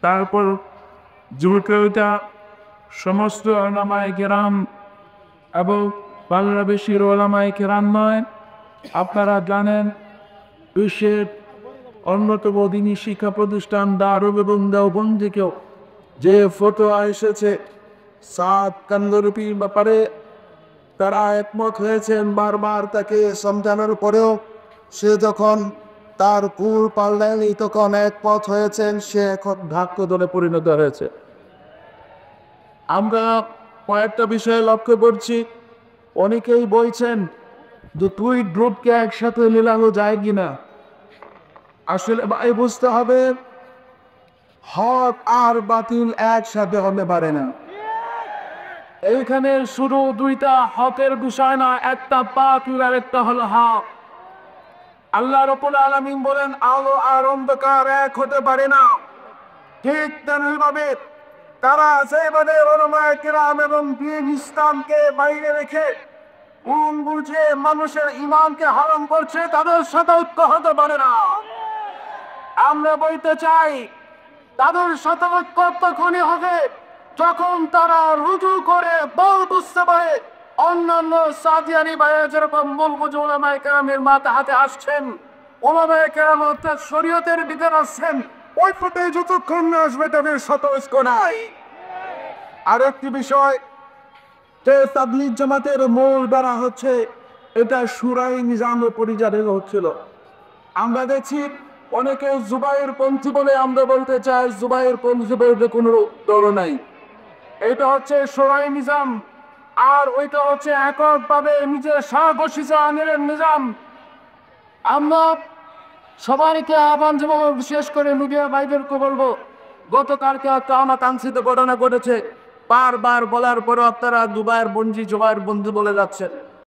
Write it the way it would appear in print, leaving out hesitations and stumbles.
তারপর যুবকতা সমস্ত ওলামায়ে কেরাম এবং বাংলাদেশের ওলামায়ে কেরাম নয়, আপনারা জানেন বিশ্বের অন্যতম দিনী শিক্ষা প্রতিষ্ঠান দারুল উলুম দেওবন্দ থেকেও যে ফতোয়া এসেছে সাদ কান্দরপির ব্যাপারে তারা একমত হয়েছেন। বারবার তাকে সমঝানোর পরেও সে যখন তার কুল পাল্লায়নি তখন একমত হয়েছেন, সে এখন ভাগ্য দলে পরিণত হয়েছে। আমরা কয়েকটা বিষয়ে লক্ষ্য করছি, অনেকেই বলছেন যে দুই গ্রুপকে একসাথে মেলানো যায় কিনা। আসলে ভাই বুঝতে হবে, হক আর বাতিল একসাথে হতে পারে না। এইখানে শুধু দুইটা হকের বিষয় না, একটা বাতিল আর একটা হলো হক। আল্লাহ রাব্বুল আলামিন বলেন আলো আর অন্ধকার এক হতে পারে না। ঠিক তেমনিভাবে তারা যেভাবে ওলামায়ে কেরাম এবং দ্বীন ইসলামকে বাইরে রেখে বুঝে মানুষের ঈমানকে হারাম করছে, তাদের সাথে ঐক্য হতে পারে না। আমরা বলতে চাই তাদের সাথে ঐক্য তখনই হবে যখন তারা রুজু করে বল বুঝতে পারে। অন্যান্য সাদিয়ানি ভাইয়া যেরকম মূল ওলামায়ে কেরামের মাথা হাতে আসছেন, ওলামায়ে কেরাম অর্থাৎ শরীয়তের ভিতর আসছেন, ওই পথে যতক্ষণ না আসবে তাদের সাথে ঐক্য নাই। আর একটি বিষয়, যে তাবলীগ জামাতের মূল দ্বারা হচ্ছে এটা শুরাই নিজামে পরিচালিত হচ্ছিল। আমরা দেখছি অনেকে জুবাইর পন্থী বলে, আমরা বলতে চাই জুবাইর পন্থী বলতে কোনো দল নাই। এটা হচ্ছে শুরাই নিজাম, আর ওইটা হচ্ছে এককভাবে নিজের সাহসিত আমিরের নিজাম। আমরা সবাইকে আহ্বান জানাবো, বিশেষ করে মিডিয়া ভাইদেরকে বলবো, গতকালকে একটা অনাকাঙ্ক্ষিত ঘটনা ঘটেছে। বারবার বলার পরও আপনারা জুবাইর বন্ধু বলে যাচ্ছেন।